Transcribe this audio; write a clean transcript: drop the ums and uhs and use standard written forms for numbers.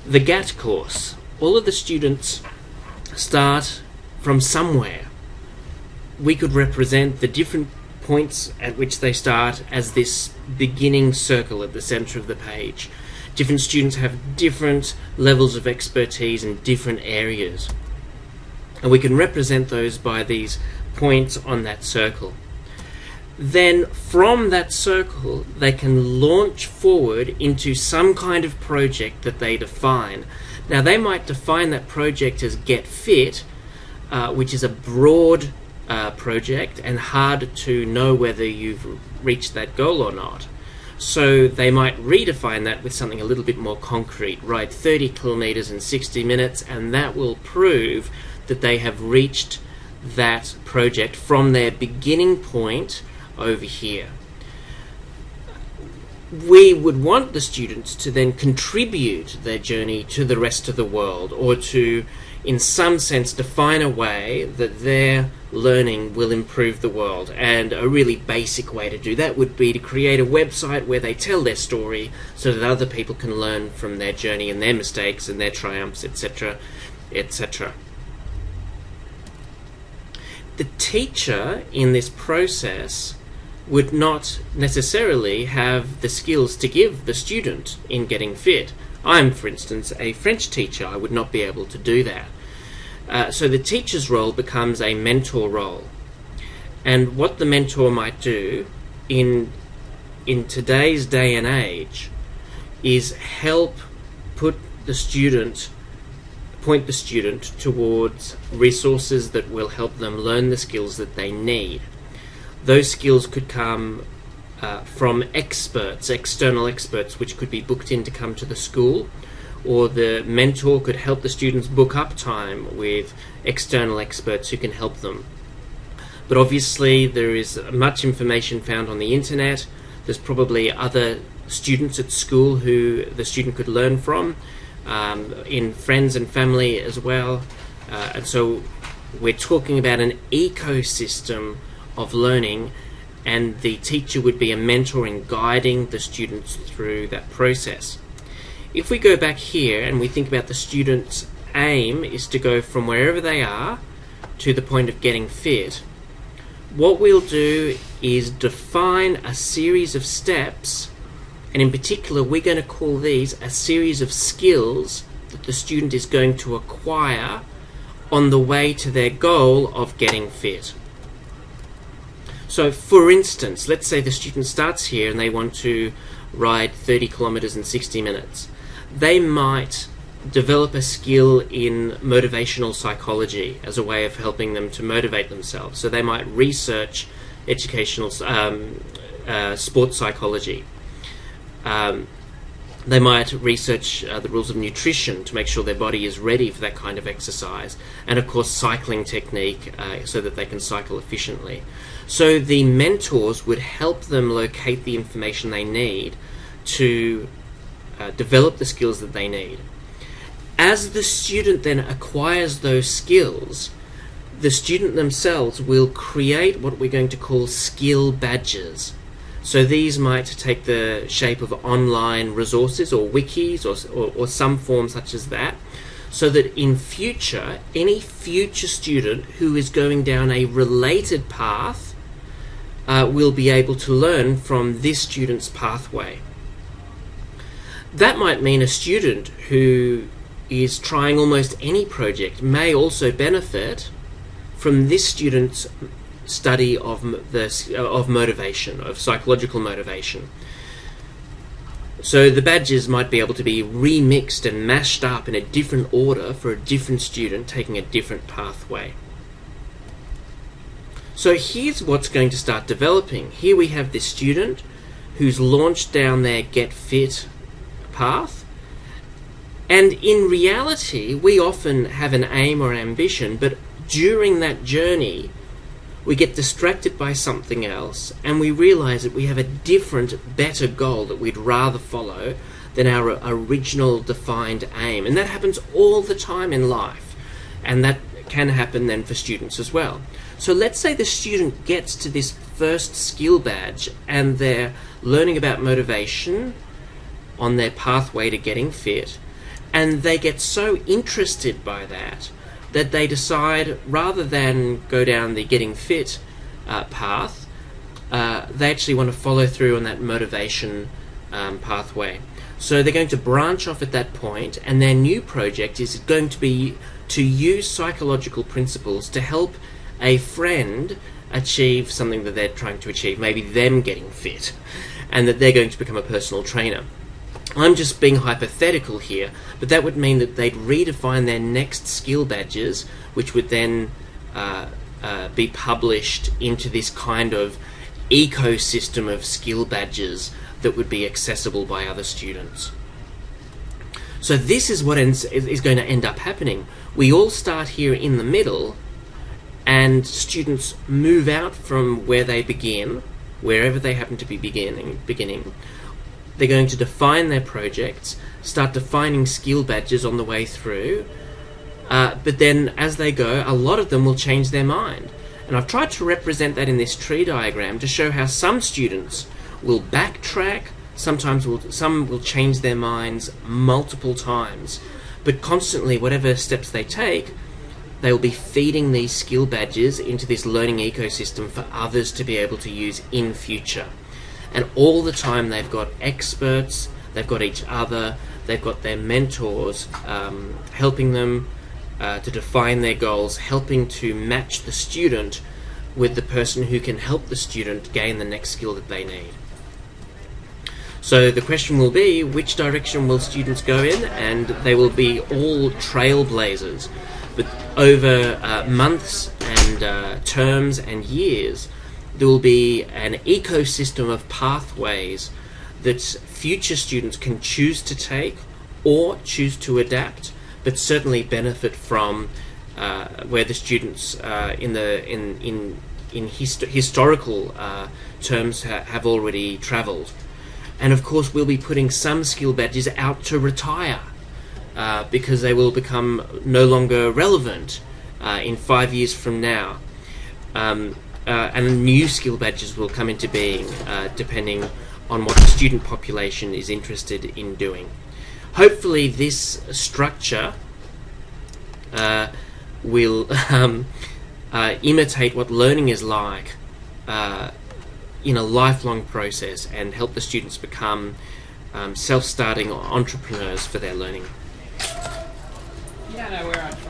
The G.A.T course, all of the students start from somewhere. We could represent the different points at which they start as this beginning circle at the center of the page. Different students have different levels of expertise in different areas, and we can represent those by these points on that circle. Then from that circle they can launch forward into some kind of project that they define. Now they might define that project as Get Fit, which is a broad project and hard to know whether you've reached that goal or not. So they might redefine that with something a little bit more concrete. Ride 30 kilometers in 60 minutes, and that will prove that they have reached that project from their beginning point over here. We would want the students to then contribute their journey to the rest of the world, or to, in some sense, define a way that their learning will improve the world. And a really basic way to do that would be to create a website where they tell their story so that other people can learn from their journey and their mistakes and their triumphs, etc., etc. The teacher in this process would not necessarily have the skills to give the student in getting fit. I'm, for instance, a French teacher. I would not be able to do that. So the teacher's role becomes a mentor role. And what the mentor might do in today's day and age is help point the student towards resources that will help them learn the skills that they need. Those skills could come from experts, external experts, which could be booked in to come to the school, or the mentor could help the students book up time with external experts who can help them. But obviously there is much information found on the internet. There's probably other students at school who the student could learn from, in friends and family as well. And so we're talking about an ecosystem of learning, and the teacher would be a mentor in guiding the students through that process. If we go back here and we think about the student's aim is to go from wherever they are to the point of getting fit, what we'll do is define a series of steps, and in particular we're going to call these a series of skills that the student is going to acquire on the way to their goal of getting fit. So for instance, let's say the student starts here and they want to ride 30 kilometers in 60 minutes. They might develop a skill in motivational psychology as a way of helping them to motivate themselves. So they might research educational sports psychology. They might research the rules of nutrition to make sure their body is ready for that kind of exercise, and of course cycling technique so that they can cycle efficiently. So the mentors would help them locate the information they need to develop the skills that they need. As the student then acquires those skills, the student themselves will create what we're going to call skill badges. So these might take the shape of online resources or wikis or some form such as that, so that in future, any future student who is going down a related path will be able to learn from this student's pathway. That might mean a student who is trying almost any project may also benefit from this student's study of motivation, of psychological motivation. So the badges might be able to be remixed and mashed up in a different order for a different student taking a different pathway. So here's what's going to start developing. Here we have this student who's launched down their Get Fit path, and in reality we often have an aim or ambition, but during that journey we get distracted by something else and we realize that we have a different, better goal that we'd rather follow than our original defined aim. And that happens all the time in life, and that can happen then for students as well. So let's say the student gets to this first skill badge and they're learning about motivation on their pathway to getting fit, And they get so interested by that that they decide, rather than go down the getting fit path, they actually want to follow through on that motivation pathway. So they're going to branch off at that point, and their new project is going to be to use psychological principles to help a friend achieve something that they're trying to achieve, maybe them getting fit, and that they're going to become a personal trainer. I'm just being hypothetical here, but that would mean that they'd redefine their next skill badges, which would then be published into this kind of ecosystem of skill badges that would be accessible by other students. So this is what is going to end up happening. We all start here in the middle, and students move out from where they begin, wherever they happen to be beginning. They're going to define their projects, start defining skill badges on the way through, but then as they go, a lot of them will change their mind. And I've tried to represent that in this tree diagram to show how some students will backtrack, some will change their minds multiple times, but constantly, whatever steps they take, they will be feeding these skill badges into this learning ecosystem for others to be able to use in future. And all the time they've got experts, they've got each other, they've got their mentors helping them to define their goals, helping to match the student with the person who can help the student gain the next skill that they need. So the question will be, which direction will students go in? And they will be all trailblazers. But over months and terms and years, there will be an ecosystem of pathways that future students can choose to take or choose to adapt, but certainly benefit from where the students in historical terms have already travelled. And of course we'll be putting some skill badges out to retire because they will become no longer relevant in 5 years from now. And new skill badges will come into being depending on what the student population is interested in doing. Hopefully this structure will imitate what learning is like in a lifelong process and help the students become self-starting entrepreneurs for their learning. Yeah, no, we're on